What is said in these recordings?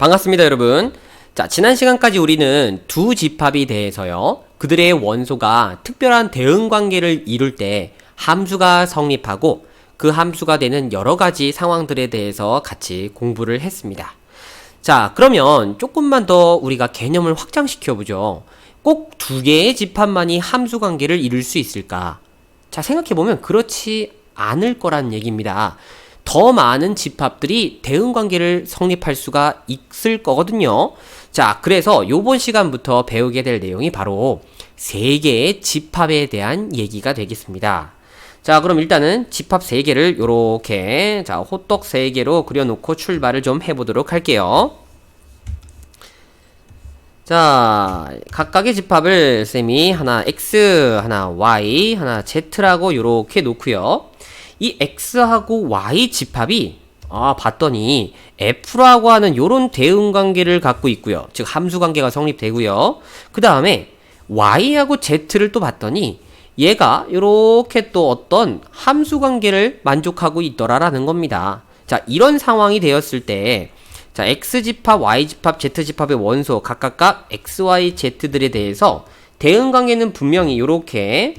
반갑습니다, 여러분. 자, 지난 시간까지 우리는 두 집합이 대해서요, 그들의 원소가 특별한 대응 관계를 이룰 때 함수가 성립하고 그 함수가 되는 여러 가지 상황들에 대해서 같이 공부를 했습니다. 자, 그러면 조금만 더 우리가 개념을 확장시켜 보죠. 꼭 두 개의 집합만이 함수 관계를 이룰 수 있을까? 자, 생각해보면 그렇지 않을 거란 얘기입니다. 더 많은 집합들이 대응 관계를 성립할 수가 있을 거거든요. 자, 그래서 요번 시간부터 배우게 될 내용이 바로 세 개의 집합에 대한 얘기가 되겠습니다. 자, 그럼 일단은 집합 세 개를 요렇게, 자, 호떡 세 개로 그려놓고 출발을 좀 해보도록 할게요. 자, 각각의 집합을 쌤이 하나 X, 하나 Y, 하나 Z라고 요렇게 놓고요. 이 X하고 Y 집합이 봤더니 F라고 하는 요런 대응 관계를 갖고 있고요. 즉 함수 관계가 성립되고요. 그 다음에 Y하고 Z를 또 봤더니 얘가 요렇게 또 어떤 함수 관계를 만족하고 있더라라는 겁니다. 자, 이런 상황이 되었을 때 자, X집합, Y집합, Z집합의 원소 각각 X, Y, Z들에 대해서 대응 관계는 분명히 요렇게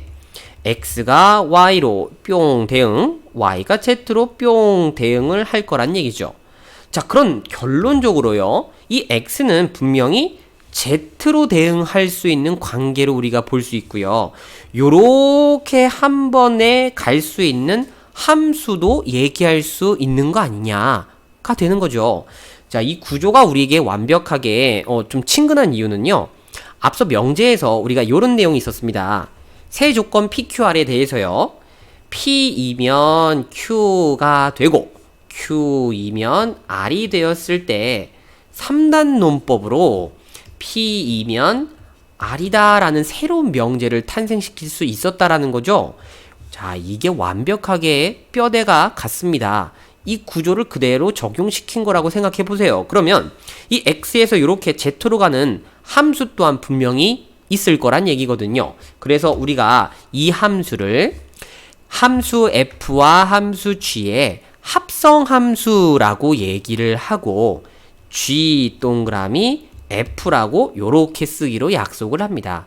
X가 Y로 뿅 대응, Y가 Z로 뿅 대응을 할 거란 얘기죠. 자, 그런 결론적으로요, 이 X는 분명히 Z로 대응할 수 있는 관계로 우리가 볼 수 있고요. 요렇게 한 번에 갈 수 있는 함수도 얘기할 수 있는 거 아니냐가 되는 거죠. 자, 이 구조가 우리에게 완벽하게 좀 친근한 이유는요, 앞서 명제에서 우리가 요런 내용이 있었습니다. 세 조건 PQR에 대해서요, P이면 Q가 되고 Q이면 R이 되었을 때 3단 논법으로 P이면 R이다 라는 새로운 명제를 탄생시킬 수 있었다라는 거죠. 자, 이게 완벽하게 뼈대가 같습니다. 이 구조를 그대로 적용시킨 거라고 생각해 보세요. 그러면 이 X에서 이렇게 Z로 가는 함수 또한 분명히 있을 거란 얘기거든요. 그래서 우리가 이 함수를 함수 F와 함수 G의 합성함수라고 얘기를 하고 G 동그라미 F라고 요렇게 쓰기로 약속을 합니다.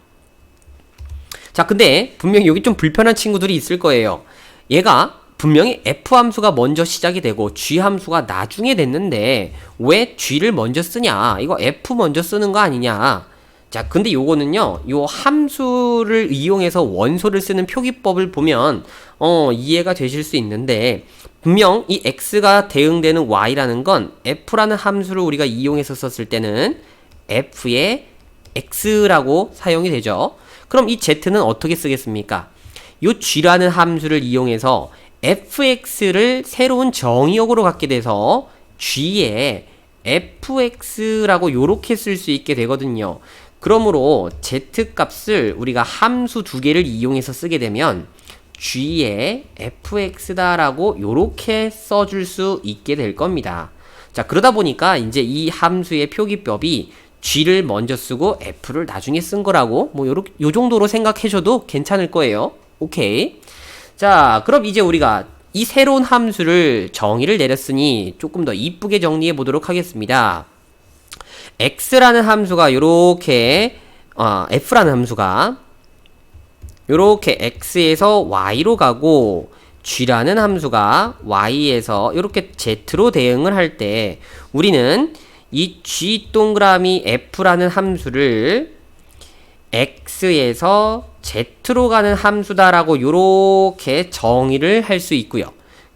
자, 근데 분명히 여기 좀 불편한 친구들이 있을 거예요. 얘가 분명히 F 함수가 먼저 시작이 되고 G 함수가 나중에 됐는데 왜 G를 먼저 쓰냐? 이거 F 먼저 쓰는 거 아니냐? 자, 근데 요거는요, 요 함수를 이용해서 원소를 쓰는 표기법을 보면 이해가 되실 수 있는데, 분명 이 X가 대응되는 Y라는 건 F라는 함수를 우리가 이용해서 썼을 때는 F의 X라고 사용이 되죠. 그럼 이 Z는 어떻게 쓰겠습니까? 요 G라는 함수를 이용해서 fx를 새로운 정의역으로 갖게 돼서 g에 fx라고 요렇게 쓸 수 있게 되거든요. 그러므로 z 값을 우리가 함수 두 개를 이용해서 쓰게 되면 g에 fx다라고 요렇게 써줄 수 있게 될 겁니다. 자, 그러다 보니까 이제 이 함수의 표기법이 g를 먼저 쓰고 f를 나중에 쓴 거라고 요 정도로 생각하셔도 괜찮을 거예요. 오케이. 자, 그럼 이제 우리가 이 새로운 함수를 정의를 내렸으니 조금 더 이쁘게 정리해 보도록 하겠습니다. x라는 함수가 요렇게 f라는 함수가 요렇게 x에서 y로 가고 g라는 함수가 y에서 요렇게 z로 대응을 할 때 우리는 이 g 동그라미 f라는 함수를 x에서 z로 가는 함수다라고 요렇게 정의를 할 수 있고요.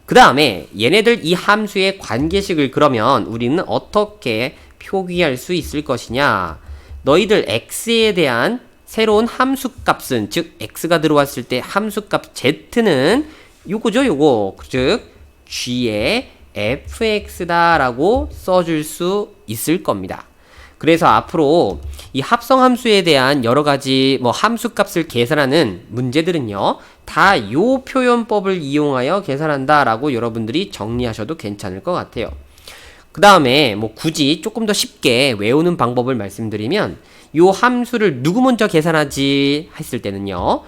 그 다음에 얘네들 이 함수의 관계식을 그러면 우리는 어떻게 표기할 수 있을 것이냐? 너희들 x에 대한 새로운 함수값은, 즉 x가 들어왔을 때 함수값 z는 요거죠, 요거. 즉 g의 fx다라고 써줄 수 있을 겁니다. 그래서 앞으로 이 합성함수에 대한 여러가지 함수값을 계산하는 문제들은요, 다 요 표현법을 이용하여 계산한다 라고 여러분들이 정리하셔도 괜찮을 것 같아요. 그 다음에 굳이 조금 더 쉽게 외우는 방법을 말씀드리면, 요 함수를 누구 먼저 계산하지 했을 때는요,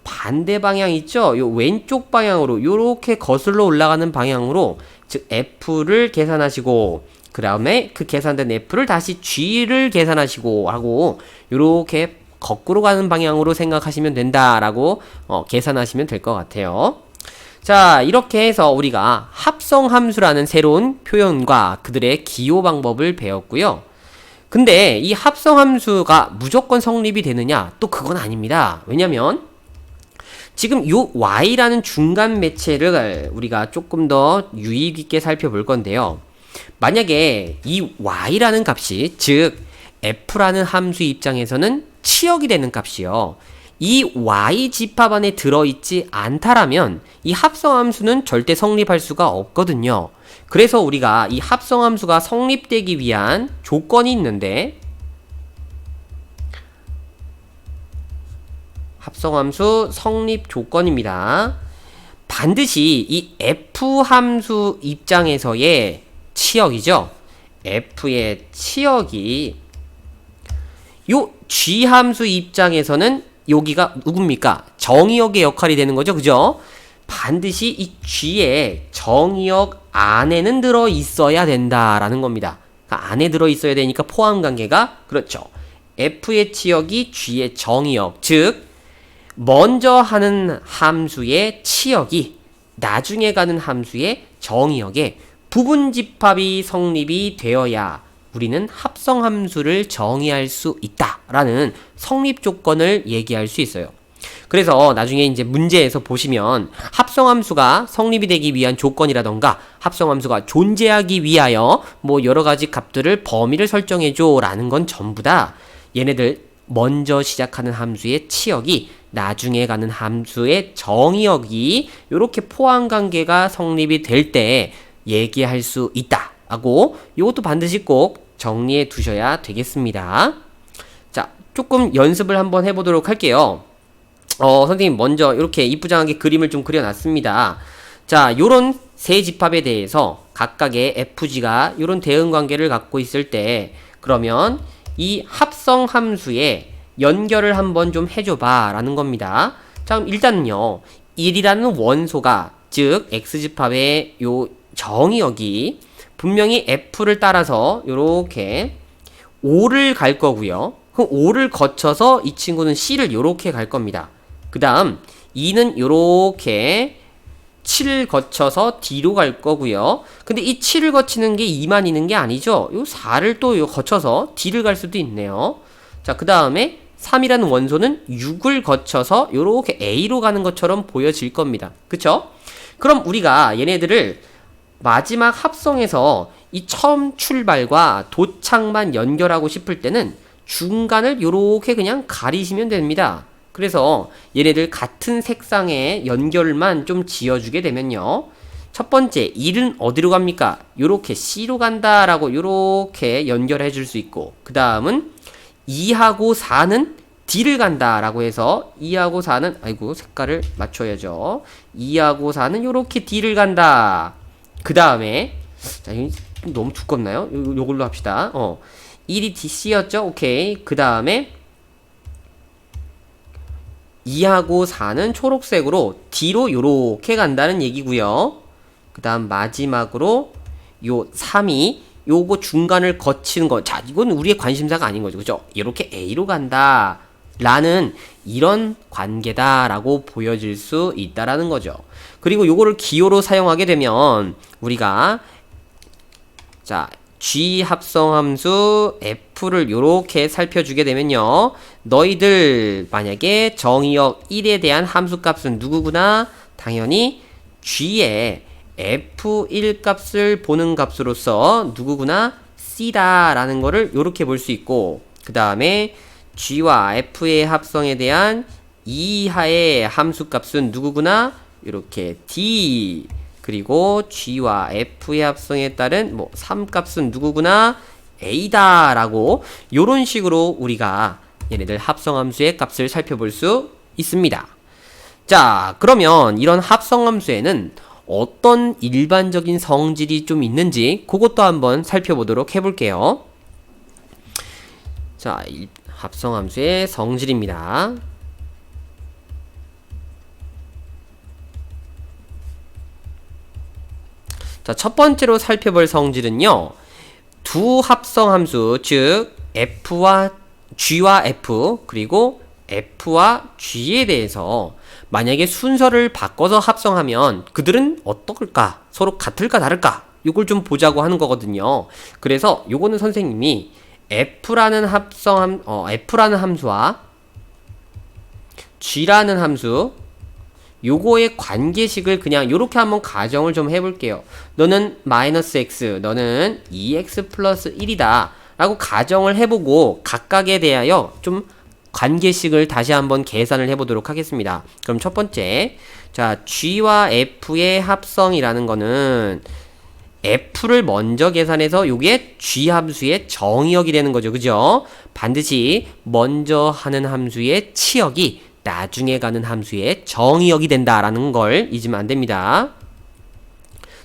반대 방향 있죠? 요 왼쪽 방향으로 요렇게 거슬러 올라가는 방향으로, 즉 f를 계산하시고 그 다음에 그 계산된 f를 다시 g를 계산하시고 하고 요렇게 거꾸로 가는 방향으로 생각하시면 된다라고 계산하시면 될 것 같아요. 자, 이렇게 해서 우리가 합성함수라는 새로운 표현과 그들의 기호 방법을 배웠고요. 근데 이 합성함수가 무조건 성립이 되느냐? 또 그건 아닙니다. 왜냐면 지금 요 y라는 중간 매체를 우리가 조금 더 유의 있게 살펴볼 건데요. 만약에 이 y라는 값이, 즉 f라는 함수 입장에서는 치역이 되는 값이요, 이 y 집합 안에 들어있지 않다라면 이 합성함수는 절대 성립할 수가 없거든요. 그래서 우리가 이 합성함수가 성립되기 위한 조건이 있는데, 합성함수 성립 조건입니다. 반드시 이 f함수 입장에서의 치역이죠. f의 치역이 요 g함수 입장에서는 여기가 누굽니까? 정의역의 역할이 되는 거죠. 그죠? 반드시 이 g의 정의역 안에는 들어 있어야 된다라는 겁니다. 그러니까 안에 들어 있어야 되니까 포함 관계가, 그렇죠. f의 치역이 g의 정의역, 즉 먼저 하는 함수의 치역이 나중에 가는 함수의 정의역에 부분 집합이 성립이 되어야 우리는 합성함수를 정의할 수 있다라는 성립 조건을 얘기할 수 있어요. 그래서 나중에 이제 문제에서 보시면 합성함수가 성립이 되기 위한 조건이라던가 합성함수가 존재하기 위하여 뭐 여러 가지 값들을 범위를 설정해줘 라는 건 전부 다 얘네들 먼저 시작하는 함수의 치역이 나중에 가는 함수의 정의역이 이렇게 포함관계가 성립이 될 때 얘기할 수 있다 라고, 이것도 반드시 꼭 정리해 두셔야 되겠습니다. 자, 조금 연습을 한번 해보도록 할게요. 선생님 먼저 이렇게 이쁘장하게 그림을 좀 그려놨습니다. 자, 요런 세 집합에 대해서 각각의 FG가 요런 대응관계를 갖고 있을 때, 그러면 이 합성함수의 연결을 한번 좀 해줘봐 라는 겁니다. 자, 그럼 일단은요, 1이라는 원소가, 즉 X집합의 요 정의역이 분명히 F를 따라서 요렇게 5를 갈 거고요. 그럼 5를 거쳐서 이 친구는 C를 요렇게 갈 겁니다. 그 다음 2는 요렇게 7을 거쳐서 D로 갈 거고요. 근데 이 7을 거치는 게 2만 있는 게 아니죠. 요 4를 또 요 거쳐서 D를 갈 수도 있네요. 자, 그 다음에 3이라는 원소는 6을 거쳐서 요렇게 A로 가는 것처럼 보여질 겁니다. 그쵸? 그럼 우리가 얘네들을 마지막 합성해서 이 처음 출발과 도착만 연결하고 싶을 때는 중간을 요렇게 그냥 가리시면 됩니다. 그래서 얘네들 같은 색상의 연결만 좀 지어주게 되면요, 첫 번째 1은 어디로 갑니까? 요렇게 C로 간다라고 요렇게 연결해 줄 수 있고, 그 다음은 2하고 4는 D를 간다라고 해서 2하고 4는, 아이고 색깔을 맞춰야죠, 2하고 4는 요렇게 D를 간다. 그 다음에, 자, 너무 두껍나요? 요걸로 합시다. 1이 DC였죠? 오케이. 그 다음에 2하고 4는 초록색으로 D로 요렇게 간다는 얘기고요. 그 다음 마지막으로 요 3이 요거 중간을 거치는 거. 자, 이건 우리의 관심사가 아닌 거죠. 그죠? 이렇게 A로 간다 라는 이런 관계다라고 보여질 수 있다라는 거죠. 그리고 요거를 기호로 사용하게 되면 우리가, 자, G 합성함수 F를 요렇게 살펴주게 되면요, 너희들 만약에 정의역 1에 대한 함수값은 누구구나? 당연히 G의 F1 값을 보는 값으로서 누구구나? C다 라는 거를 요렇게 볼 수 있고, 그 다음에 G와 F의 합성에 대한 이하의 함수값은 누구구나? 이렇게 D. 그리고 G와 F의 합성에 따른 뭐 3값은 누구구나? A다 라고, 요런 식으로 우리가 얘네들 합성함수의 값을 살펴볼 수 있습니다. 자, 그러면 이런 합성함수에는 어떤 일반적인 성질이 좀 있는지 그것도 한번 살펴보도록 해볼게요. 자, 합성함수의 성질입니다. 자, 첫 번째로 살펴볼 성질은요, 두 합성함수, 즉 f와 g와 f 그리고 f와 g에 대해서 만약에 순서를 바꿔서 합성하면 그들은 어떨까? 서로 같을까 다를까? 이걸 좀 보자고 하는 거거든요. 그래서 요거는 선생님이 f라는 함수와 g라는 함수 요거의 관계식을 그냥 요렇게 한번 가정을 좀 해볼게요. 너는 마이너스 x, 너는 2x 플러스 1이다 라고 가정을 해보고 각각에 대하여 좀 관계식을 다시 한번 계산을 해보도록 하겠습니다. 그럼 첫 번째, 자 g와 f의 합성이라는 거는 f를 먼저 계산해서 요게 g 함수의 정의역이 되는 거죠. 그죠? 반드시 먼저 하는 함수의 치역이 나중에 가는 함수의 정의역이 된다라는 걸 잊으면 안 됩니다.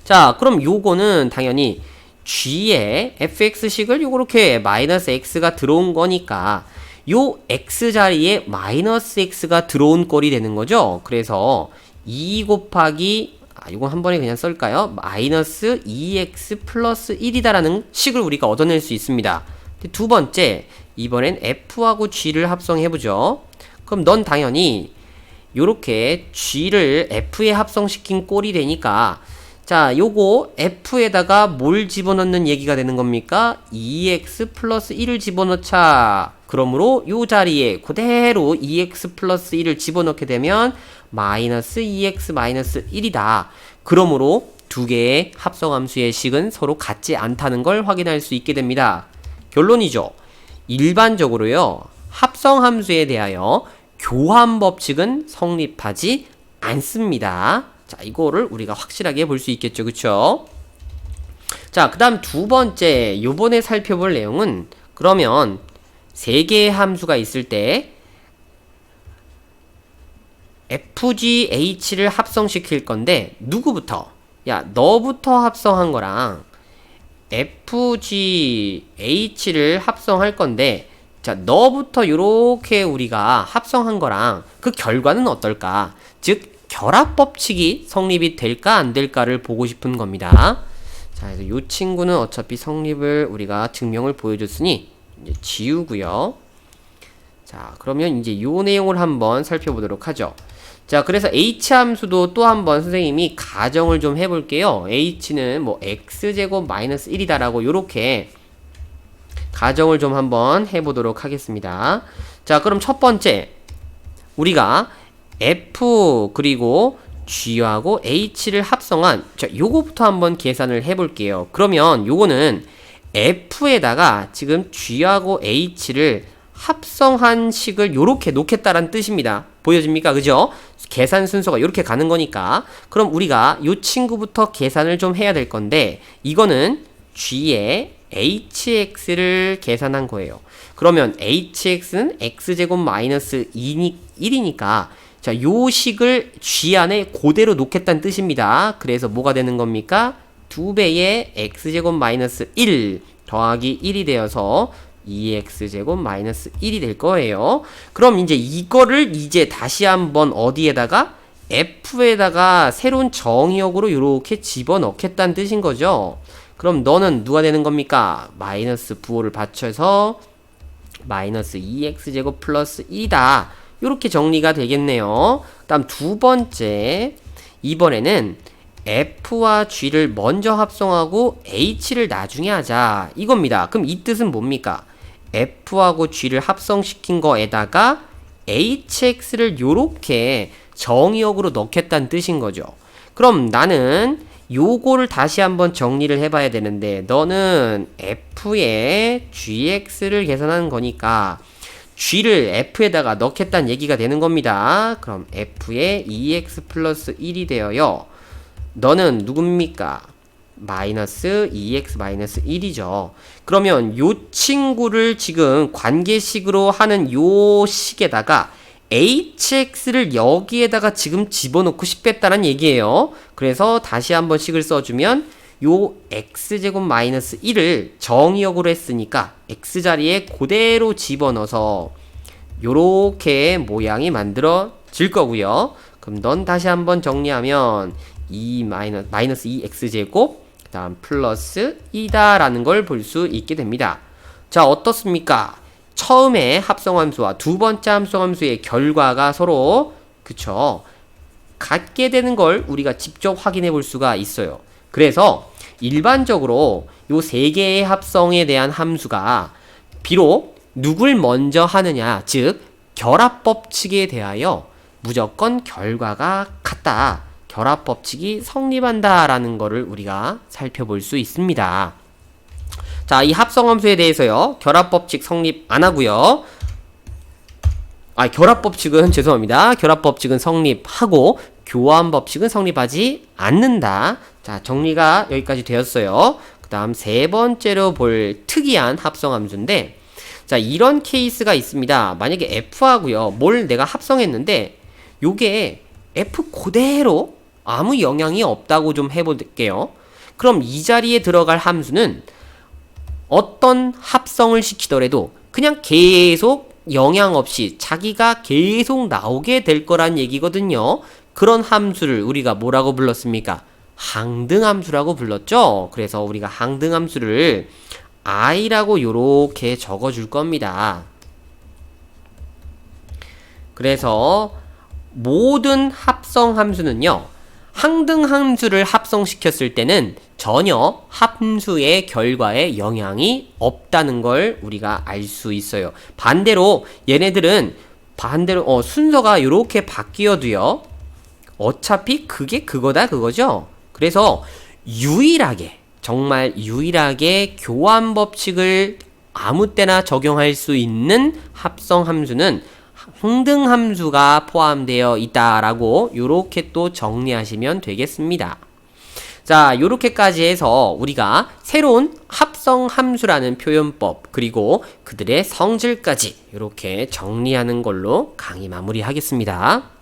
자, 그럼 요거는 당연히 g의 fx식을 요렇게 마이너스 x가 들어온 거니까 요 x 자리에 마이너스 x가 들어온 꼴이 되는 거죠. 그래서 2 곱하기 이건 한 번에 그냥 쓸까요? 마이너스 2x 플러스 1이다라는 식을 우리가 얻어낼 수 있습니다. 두 번째, 이번엔 f하고 g를 합성해보죠. 그럼 넌 당연히 요렇게 g를 f에 합성시킨 꼴이 되니까 자, 요거 f에다가 뭘 집어넣는 얘기가 되는 겁니까? 2x 플러스 1을 집어넣자. 그러므로 요 자리에 그대로 2x 플러스 1을 집어넣게 되면 마이너스 2x 마이너스 1이다. 그러므로 두 개의 합성함수의 식은 서로 같지 않다는 걸 확인할 수 있게 됩니다. 결론이죠. 일반적으로요. 합성함수에 대하여 교환법칙은 성립하지 않습니다. 자, 이거를 우리가 확실하게 볼 수 있겠죠. 그쵸? 자, 그 다음 두 번째, 요번에 살펴볼 내용은 그러면 세 개의 함수가 있을 때 FGH를 합성시킬 건데 누구부터? 야, 너부터 합성한 거랑 FGH를 합성할 건데 자, 너부터 요렇게 우리가 합성한 거랑 그 결과는 어떨까? 즉 결합법칙이 성립이 될까 안 될까를 보고 싶은 겁니다. 자, 그래서 요 친구는 어차피 성립을 우리가 증명을 보여줬으니 이제 지우고요. 자, 그러면 이제 요 내용을 한번 살펴보도록 하죠. 자, 그래서 H함수도 또 한번 선생님이 가정을 좀 해볼게요. H는 뭐 x제곱 마이너스 1이다 라고 요렇게 가정을 좀 한번 해보도록 하겠습니다. 자, 그럼 첫 번째 우리가 F 그리고 G하고 H를 합성한 자, 요거부터 한번 계산을 해볼게요. 그러면 요거는 F에다가 지금 G하고 H를 합성한 식을 요렇게 놓겠다라는 뜻입니다. 보여집니까? 그죠? 계산 순서가 요렇게 가는 거니까 그럼 우리가 요 친구부터 계산을 좀 해야 될 건데 이거는 G의 hx를 계산한 거예요. 그러면 hx는 x제곱 마이너스 1이니까 자, 요 식을 g 안에 그대로 놓겠다는 뜻입니다. 그래서 뭐가 되는 겁니까? 2배의 x제곱 마이너스 1 더하기 1이 되어서 2x제곱 마이너스 1이 될 거예요. 그럼 이제 이거를 이제 다시 한번 어디에다가 f에다가 새로운 정의역으로 이렇게 집어넣겠다는 뜻인 거죠. 그럼 너는 누가 되는 겁니까? 마이너스 부호를 받쳐서 마이너스 2x제곱 플러스 1이다. 이렇게 정리가 되겠네요. 다음 두 번째, 이번에는 f와 g를 먼저 합성하고 h를 나중에 하자. 이겁니다. 그럼 이 뜻은 뭡니까? f하고 g를 합성시킨 거에다가 hx를 요렇게 정의역으로 넣겠다는 뜻인 거죠. 그럼 나는 요거를 다시 한번 정리를 해봐야 되는데 너는 f의 gx를 계산하는 거니까 g를 f에다가 넣겠다는 얘기가 되는 겁니다. 그럼 f의 2x 플러스 1이 되어요. 너는 누굽니까? 마이너스 2x 마이너스 1이죠. 그러면 요 친구를 지금 관계식으로 하는 요 식에다가 hx를 여기에다가 지금 집어넣고 싶겠다는 얘기예요. 그래서 다시 한번 식을 써주면 요 x제곱 마이너스 1을 정의역으로 했으니까 x자리에 그대로 집어넣어서 요렇게 모양이 만들어질 거고요. 그럼 넌 다시 한번 정리하면 2 마이너스 2x제곱 다음 플러스 이다라는 걸 볼 수 있게 됩니다. 자, 어떻습니까? 처음에 합성함수와 두 번째 합성함수의 결과가 서로 그쵸? 같게 되는 걸 우리가 직접 확인해 볼 수가 있어요. 그래서 일반적으로 요 세 개의 합성에 대한 함수가 비록 누굴 먼저 하느냐, 즉 결합법칙에 대하여 무조건 결과가 같다. 결합법칙이 성립한다라는 것을 우리가 살펴볼 수 있습니다. 자, 이 합성함수에 대해서요. 결합법칙 성립 안 하고요. 결합법칙은 죄송합니다. 결합법칙은 성립하고 교환법칙은 성립하지 않는다. 자, 정리가 여기까지 되었어요. 그 다음 세 번째로 볼 특이한 합성함수인데, 자, 이런 케이스가 있습니다. 만약에 F하고요. 뭘 내가 합성했는데 요게 F 그대로 아무 영향이 없다고 좀 해볼게요. 그럼 이 자리에 들어갈 함수는 어떤 합성을 시키더라도 그냥 계속 영향 없이 자기가 계속 나오게 될 거란 얘기거든요. 그런 함수를 우리가 뭐라고 불렀습니까? 항등함수라고 불렀죠. 그래서 우리가 항등함수를 i라고 요렇게 적어줄 겁니다. 그래서 모든 합성함수는요, 항등함수를 합성시켰을 때는 전혀 함수의 결과에 영향이 없다는 걸 우리가 알 수 있어요. 반대로 얘네들은 순서가 이렇게 바뀌어도요, 어차피 그게 그거다 그거죠. 그래서 유일하게 정말 유일하게 교환 법칙을 아무 때나 적용할 수 있는 합성 함수는 항등 함수가 포함되어 있다라고 요렇게 또 정리하시면 되겠습니다. 자, 요렇게까지 해서 우리가 새로운 합성 함수라는 표현법 그리고 그들의 성질까지 요렇게 정리하는 걸로 강의 마무리하겠습니다.